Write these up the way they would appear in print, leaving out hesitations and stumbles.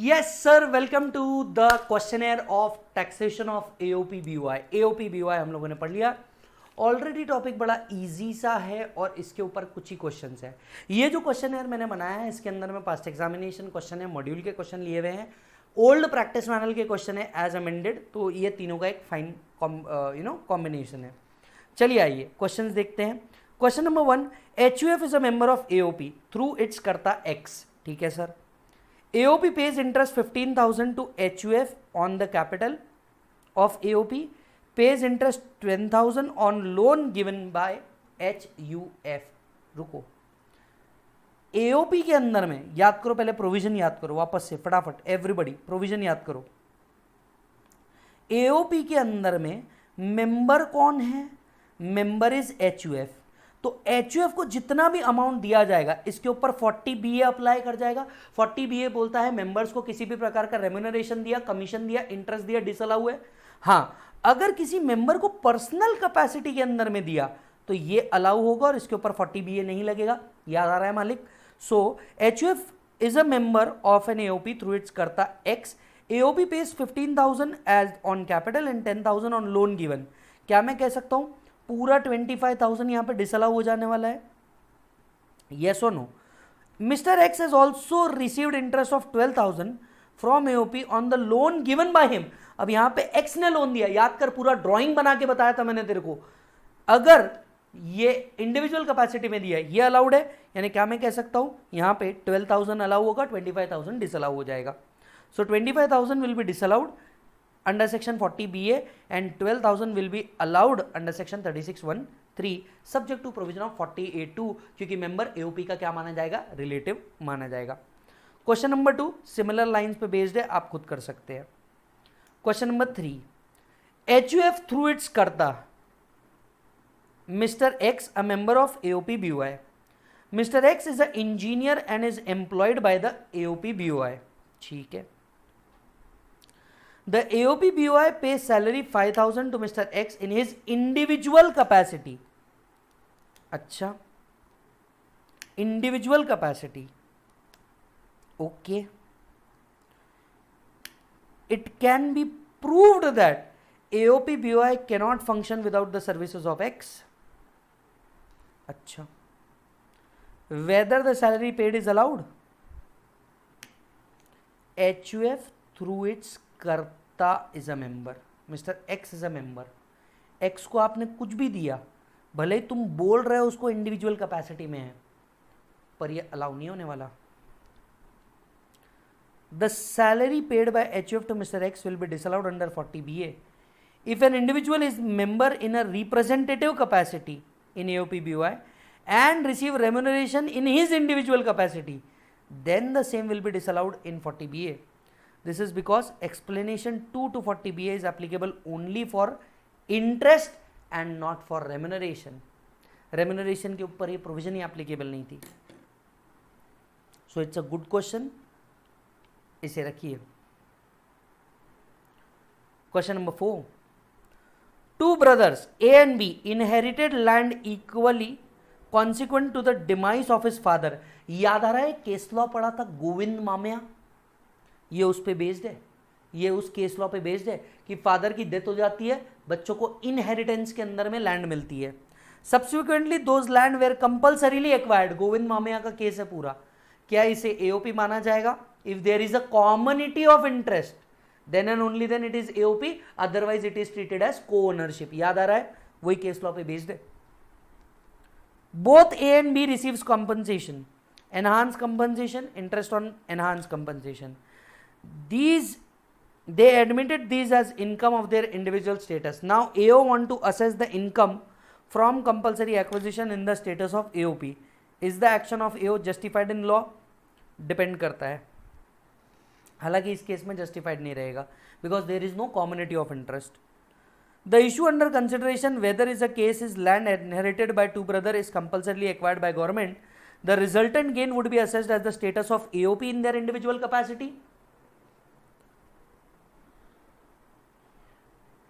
Yes, sir. Welcome to the questionnaire of taxation of AOP BOI. AOP BOI हम लोगों ने पढ़ लिया ऑलरेडी। टॉपिक बड़ा इजी सा है और इसके ऊपर कुछ ही क्वेश्चंस है। ये जो क्वेश्चनर मैंने बनाया है इसके अंदर में पास्ट एग्जामिनेशन क्वेश्चन है, मॉड्यूल के क्वेश्चन लिए हुए हैं, ओल्ड प्रैक्टिस मैनुअल के क्वेश्चन है एज अमेंडेड। तो ये तीनों का एक फाइन कॉम्बिनेशन है। चलिए आइए क्वेश्चंस देखते हैं। Question number 1, HUF is a member of AOP through its karta X। ठीक है sir. AOP pays interest 15,000 to HUF on the capital of AOP, pays interest 10,000 on loan given by HUF। रुको, AOP के अंदर में याद करो, पहले प्रोविजन याद करो वापस से फटाफट, एवरीबडी प्रोविजन याद करो। AOP के अंदर में मेंबर कौन है? Member is HUF। तो HUF को जितना भी अमाउंट दिया जाएगा इसके ऊपर 40 BA अप्लाई कर जाएगा। 40 BA बोलता है मेंबर्स को किसी भी प्रकार का रेम्यूनरेशन दिया, कमीशन दिया, इंटरेस्ट दिया, डिसअलाउ है। हाँ, अगर किसी मेंबर को पर्सनल कैपेसिटी के अंदर में दिया तो ये अलाउ होगा और इसके ऊपर 40 BA नहीं लगेगा। याद आ रहा है मालिक? So HUF is a member of an AOP through its karta X। AOP pays 15,000 as on capital and 10,000 on loan given. क्या मैं कह सकता हूं पूरा 25,000 यहां पे डिसअलाउ हो जाने वाला है? यस और no? Mister X has also received interest of 12,000 from AOP on the loan given by him. अब यहां पे एक्स ने लोन दिया, याद कर, पूरा ड्राइंग बना के बताया था मैंने तेरे को। अगर ये इंडिविजुअल कैपेसिटी में दिया है, ये अलाउड है, यानी क्या मैं कह सकता हूं यहां पे 12,000 अलाउ होगा, 25,000 डिसअलाउ हो जाएगा। सो 25,000 will be disallowed under section 40 BA and 12,000 will be allowed under section 36(1)(3) subject to provision of 40(a)(2), क्योंकि मेंबर AOP का क्या माना जाएगा? रिलेटिव माना जाएगा। क्वेश्चन नंबर 2 सिमिलर लाइंस पे बेस्ड है, आप खुद कर सकते हैं। Question number 3, HUF through its karta mister X a member of AOP BOI। Mister X is an engineer and is employed by the AOP BOI। ठीक है। The AOP BOI pays salary 5,000 to Mr. X in his individual capacity। अच्छा, individual capacity, okay। It can be proved that AOP BOI cannot function without the services of X। अच्छा, whether the salary paid is allowed? HUF through its कर्ता is a member, mister X is a member. X को आपने कुछ भी दिया, भले ही तुम बोल रहे हो उसको इंडिविजुअल कैपेसिटी में है, पर ये अलाउ नहीं होने वाला। The salary paid by HUF to mister X will be disallowed under 40 BA if an individual is member in a representative capacity in AOP BOI and receive remuneration in his individual capacity, then the same will be disallowed in 40 BA। This is because explanation 2 to 40 BA is applicable only for interest and not for remuneration। remuneration के ऊपर ये provision ही applicable नहीं थी। So it's a good question, इसे रखिए। Question number 4, two brothers A and B inherited land equally consequent to the demise of his father। याद आ रहा है केस लॉ पढ़ा था गोविंद मामया, ये उस पे बेस्ड है, ये उस केस लॉ पे बेस्ड है कि फादर की डेथ हो जाती है, बच्चों को इनहेरिटेंस के अंदर में लैंड मिलती है। Subsequently those land were compulsorily acquired, Govind Mamaya का केस है पूरा। क्या इसे AOP माना जाएगा? If there is a community of interest then and only then it is AOP, otherwise it is treated as co ownership. याद आ रहा है? वही केस लॉ पे बेस्ड है। Both A and B receives compensation, enhanced compensation, interest on enhanced compensation। They admitted these as income of their individual status। Now AO want to assess the income from compulsory acquisition in the status of AOP। Is the action of AO justified in law? Depend करता है, हालांकि इस case में justified नहीं रहेगा because there is no commonality of interest। The issue under consideration whether is a case is land inherited by two brothers is compulsorily acquired by government, the resultant gain would be assessed as the status of AOP in their individual capacity।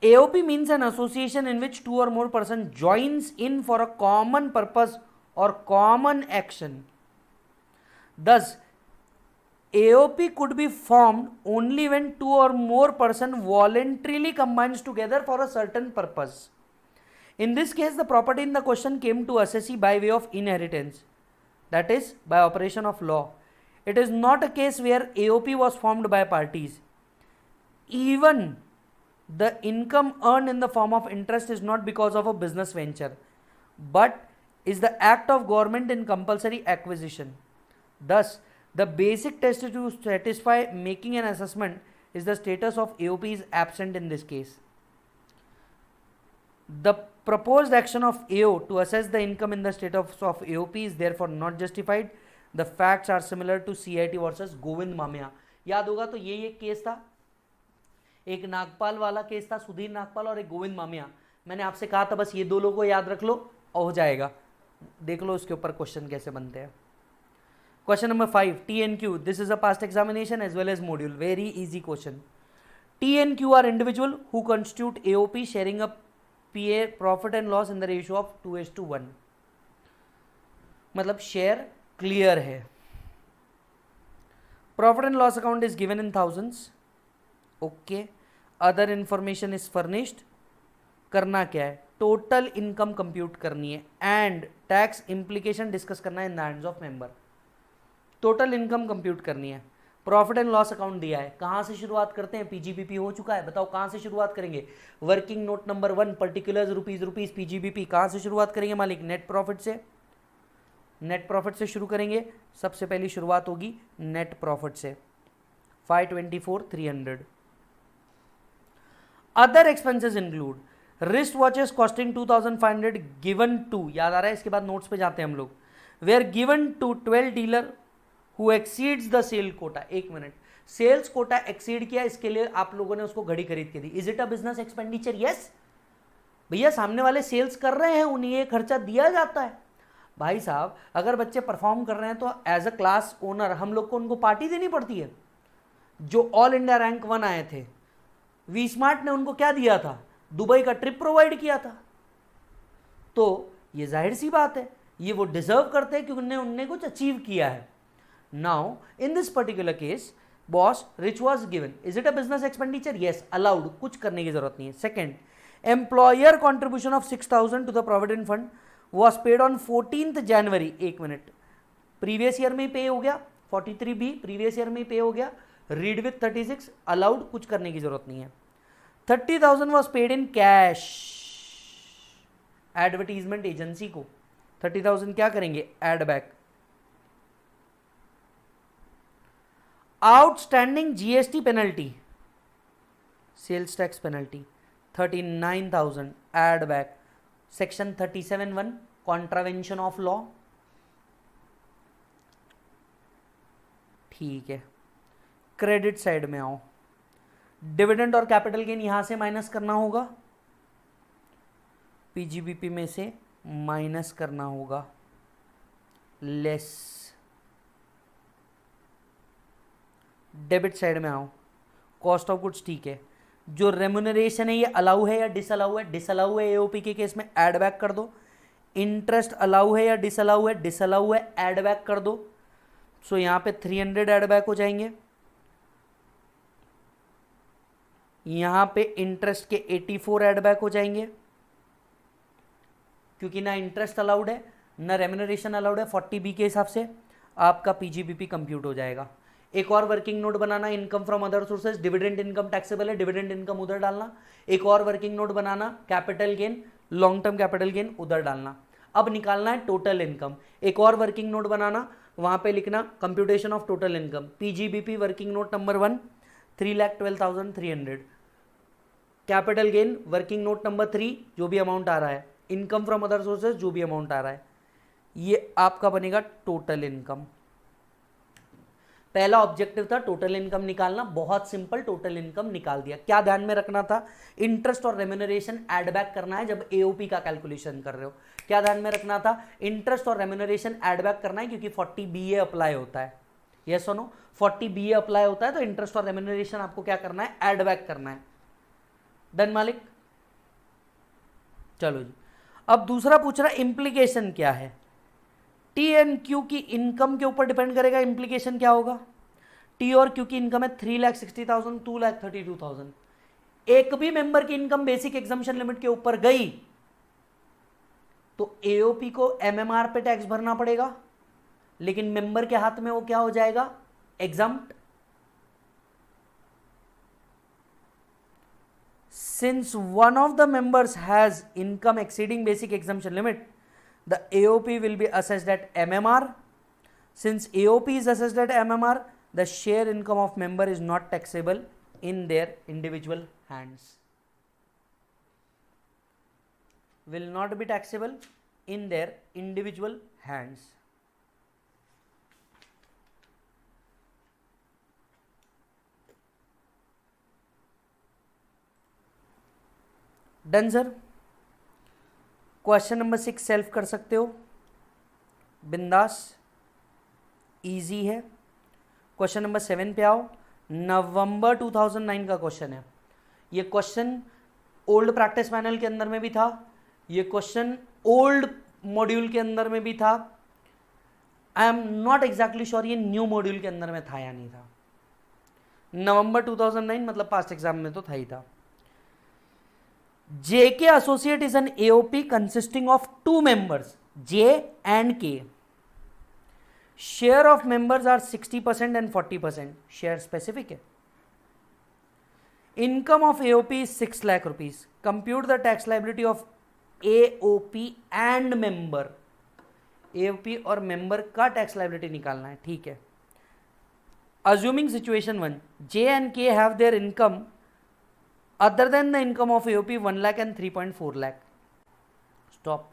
AOP means an association in which two or more person joins in for a common purpose or common action। Thus AOP could be formed only when two or more person voluntarily combines together for a certain purpose. In this case, the property in the question came to assessee by way of inheritance, that is by operation of law. It is not a case where AOP was formed by parties. Even the income earned in the form of interest is not because of a business venture, but is the act of government in compulsory acquisition. Thus, the basic test to satisfy making an assessment is the status of AOP is absent in this case. The proposed action of AO to assess the income in the status of AOP is therefore not justified. The facts are similar to CIT versus Govind Mamiya. याद होगा तो ये case था, एक नागपाल वाला case था, सुधीर नागपाल और एक गोविंद मामिया. मैंने आपसे कहा था बस ये दो लोगों को याद रख लो और हो जाएगा. देख लो उसके ऊपर क्वेश्चन कैसे बनते हैं. Question number 5, T and Q. This is a past examination as well as module. Very easy question. T and Q are individual who constitute AOP sharing a PA profit and loss in the ratio of 2:1. मतलब share clear है. Profit and loss account is given in thousands. Okay. Other information is furnished. करना क्या है? Total income compute करनी है and tax implication discuss करना है in the hands of member. Total income compute करनी है. प्रॉफिट एंड लॉस अकाउंट दिया है. कहाँ से शुरुआत करते हैं? पीजीबीपी हो चुका है. बताओ कहाँ से शुरुआत करेंगे? Working note number 1 particulars rupees PGBP. कहाँ से शुरुआत करेंगे मालिक? नेट प्रॉफिट से. नेट प्रॉफिट से शुरू करेंगे. सबसे पहली शुरुआत होगी नेट प्रॉफिट से. 524,300. Other expenses include wrist watches costing 2,500 given to. याद आ रहा है? इसके बाद नोट्स पे जाते हैं हम लोग. Were given to 12 dealer who exceeds the sale quota. एक मिनट, सेल्स कोटा एक्सीड किया, इसके लिए आप लोगों ने उसको घड़ी खरीद के दी. Is it a business expenditure? Yes भैया, सामने वाले सेल्स कर रहे हैं, उन्हें ये खर्चा दिया जाता है. भाई साहब, अगर बच्चे परफॉर्म कर रहे हैं तो एज अ क्लास ओनर हम लोग को उनको पार्टी देनी पड़ती है. जो ऑल इंडिया रैंक 1 आए थे, वी स्मार्ट ने उनको क्या दिया था? दुबई का ट्रिप प्रोवाइड किया था. तो ये जाहिर सी बात है, ये वो डिजर्व करते हैं क्योंकि उनने कुछ अचीव किया है. Now in this particular case boss rich was given. Is it a business expenditure? Yes, allowed, कुछ करने की जरूरत नहीं है. Second, employer contribution of 6,000 to the provident fund was paid on 14th January. एक मिनट, प्रीवियस ईयर में पे हो गया. 43B प्रीवियस ईयर में पे हो गया. रीड विथ 36, अलाउड, कुछ करने की जरूरत नहीं है. 30,000 was paid in cash advertisement agency को. 30,000 क्या करेंगे? Add back. Outstanding GST penalty, sales tax penalty 39,000 add back. Section 37(1) contravention of law. ठीक है, क्रेडिट साइड में आओ. डिविडेंड और कैपिटल गेन यहां से माइनस करना होगा, पीजीबीपी में से माइनस करना होगा. लेस. डेबिट साइड में आओ. कॉस्ट ऑफ गुड्स ठीक है. जो रेम्यूनरेशन है ये अलाउ है या डिसअलाउ है? डिसअलाउ है. एओपी के केस में ऐड बैक कर दो. इंटरेस्ट अलाउ है या डिसअलाउ है? डिसअलाउ है, ऐड बैक कर दो. सो यहां पे 300 ऐड बैक हो जाएंगे. यहां पे इंटरेस्ट के 84 ऐड बैक हो जाएंगे क्योंकि ना इंटरेस्ट अलाउड है ना रेम्यूनरेशन अलाउड है. 40B के हिसाब से आपका पीजीबीपी कंप्यूट हो जाएगा. एक और वर्किंग नोट बनाना, income from other sources. Dividend income taxable है, डिविडेंड इनकम उधर डालना. एक और वर्किंग नोट बनाना, capital gain, long term capital gain उधर डालना. अब निकालना है टोटल इनकम. एक और वर्किंग नोट बनाना, वहां पे लिखना computation of total income. PGBP working note number 1 3,12,300. Capital gain working note number 3 जो भी अमाउंट आ रहा है. इनकम फ्रॉम अदर सोर्सेज जो भी अमाउंट आ रहा है, ये आपका बनेगा टोटल इनकम. पहला ऑब्जेक्टिव था टोटल इनकम निकालना. बहुत सिंपल, टोटल इनकम निकाल दिया. क्या ध्यान में रखना था? इंटरेस्ट और रेम्यूनरेशन ऐड बैक करना है जब एओपी का कैलकुलेशन कर रहे हो. क्या ध्यान में रखना था? इंटरेस्ट और रेम्यूनरेशन ऐड बैक करना है क्योंकि 40BA अप्लाई होता है. यस और नो? 40BA अप्लाई होता है तो इंटरेस्ट और रेम्यूनरेशन आपको क्या करना है? ऐड बैक करना है. डन मालिक? चलो जी. अब दूसरा पूछ रहा है इंप्लीकेशन क्या है. टी एंड क्यू की इनकम के ऊपर डिपेंड करेगा. इंप्लीकेशन क्या होगा? टी और क्यू की इनकम है 3,60,000, 2,32,000, एक भी मेंबर की इनकम बेसिक एग्जम्पशन लिमिट के ऊपर गई तो एओपी को एमएमआर पे टैक्स भरना पड़ेगा, लेकिन मेंबर के हाथ में वो क्या हो जाएगा, exempt. Since one of the members has income exceeding basic exemption limit, the AOP will be assessed at MMR. Since AOP is assessed at MMR, the share income of member is not taxable in their individual hands. Will not be taxable in their individual hands. Done sir. Question number 6 self कर सकते हो, बिंदास, easy है। Question number 7 पे आओ। नवंबर 2009 का question है। ये क्वेश्चन ओल्ड प्रैक्टिस पैनल के अंदर में भी था, ये क्वेश्चन ओल्ड मॉड्यूल के अंदर में भी था। I am not exactly sure ये न्यू मॉड्यूल के अंदर में था या नहीं था। नवंबर 2009 मतलब पास्ट एग्जाम में तो था ही था। JK associate is an AOP consisting of two members, J and K. Share of members are 60% and 40%. Share specific है। Income of AOP is 6 lakh rupees. Compute the tax liability of AOP and member. AOP और member का tax liability निकालना है, ठीक है। Assuming situation 1, J and K have their income other than the income of AOP 1 lakh and 3.4 lakh. Stop.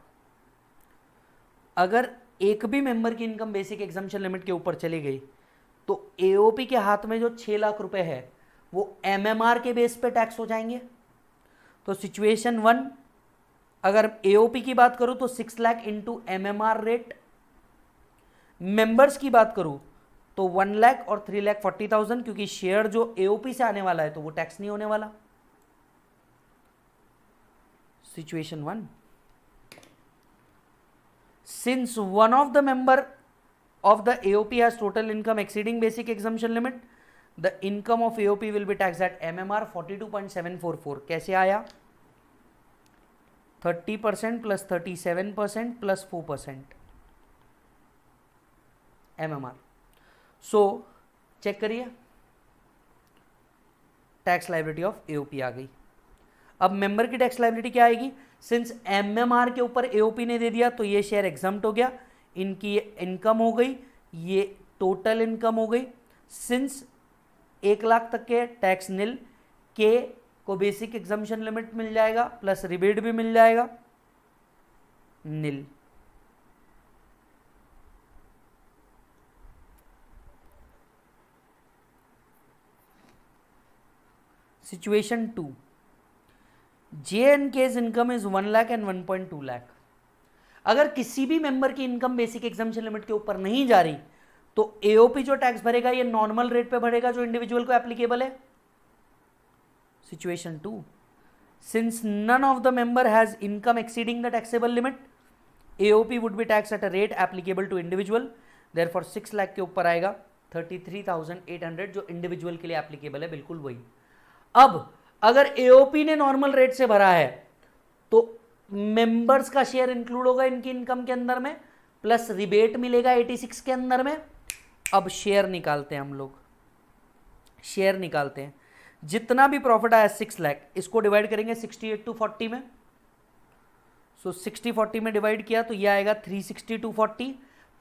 अगर एक भी member की इनकम बेसिक एग्जम्पशन लिमिट के ऊपर चली गई तो AOP के हाथ में जो 6 लाख रुपए है वो MMR के बेस पे टैक्स हो जाएंगे। तो सिचुएशन 1 अगर AOP की बात करूं तो 6 lakh into MMR rate, members की बात करूं तो 1 लाख और 3,40,000, क्योंकि शेयर जो AOP से आने वाला है तो वो टैक्स नहीं होने वाला। Situation 1, since one of the member of the AOP has total income exceeding basic exemption limit, the income of AOP will be taxed at MMR 42.744. कैसे आया? 30% plus 37% plus 4% MMR. So check करिए, tax liability of AOP आ गई। अब member की tax liability क्या आएगी? Since MMR के ऊपर AOP ने दे दिया तो ये शेयर एग्जम्प्ट हो गया, इनकी इनकम हो गई, ये टोटल इनकम हो गई। सिंस 1 लाख तक के टैक्स निल, के को बेसिक एग्जम्पशन लिमिट मिल जाएगा प्लस रिबेट भी मिल जाएगा, nil. Situation 2, J and K's income is 1 lakh and 1.2 lakh. अगर किसी भी मेंबर की इनकम बेसिक एग्जम्पशन लिमिट के ऊपर नहीं जा रही तो AOP जो टैक्स भरेगा ये नॉर्मल रेट पे भरेगा जो इंडिविजुअल को एप्लीकेबल है। Situation 2, since none of the member has income exceeding the taxable limit, AOP would be tax at a rate applicable to individual, therefore 6 lakh के ऊपर आएगा 33,800 जो इंडिविजुअल के लिए एप्लीकेबल है, बिल्कुल वही। अब अगर AOP ने नॉर्मल रेट से भरा है तो मेंबर्स का शेयर इंक्लूड होगा इनकी इनकम के अंदर में, प्लस रिबेट मिलेगा 86 के अंदर में। अब शेयर निकालते हैं हम लोग, शेयर निकालते हैं। जितना भी प्रॉफिट आया 6 लाख, इसको डिवाइड करेंगे 68 to 40 में। सो 60-40 में डिवाइड किया तो ये आएगा 360 to 40,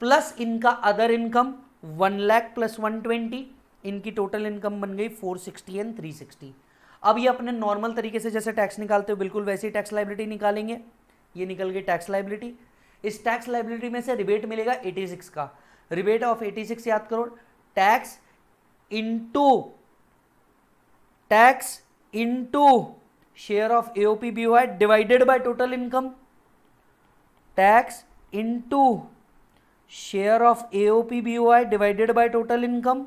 प्लस इनका अदर इनकम 1 लाख प्लस 120, इनकी टोटल इनकम बन गई 460 एंड 360। अब ये अपने नॉर्मल तरीके से जैसे टैक्स निकालते हो बिल्कुल वैसे ही टैक्स लाइबिलिटी निकालेंगे। ये निकल गई टैक्स लाइबिलिटी। इस टैक्स लाइबिलिटी में से रिबेट मिलेगा 86 का, रिबेट ऑफ 86 याद करो, tax into share of AOP BOI divided by total income, tax into share of AOP BOI divided by total income,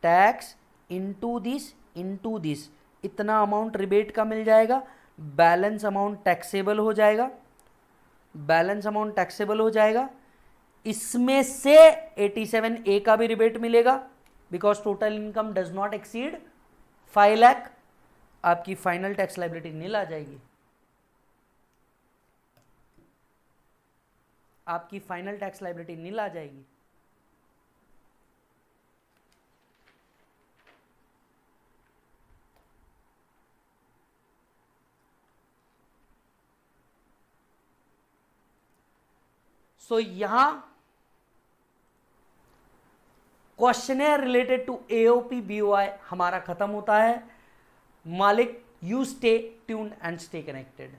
tax into this, इतना अमाउंट रिबेट का मिल जाएगा, बैलेंस अमाउंट टैक्सेबल हो जाएगा, balance amount taxable हो जाएगा। इसमें से 87A का भी रिबेट मिलेगा because total income does not exceed 5 lakh. आपकी फाइनल टैक्स लाइबिलिटी नील आ जाएगी। आपकी फाइनल टैक्स लाइबिलिटी नील आ जाएगी। सो यहां questioner related to AOP BOI हमारा खत्म होता है। मालिक, you stay tuned and stay connected.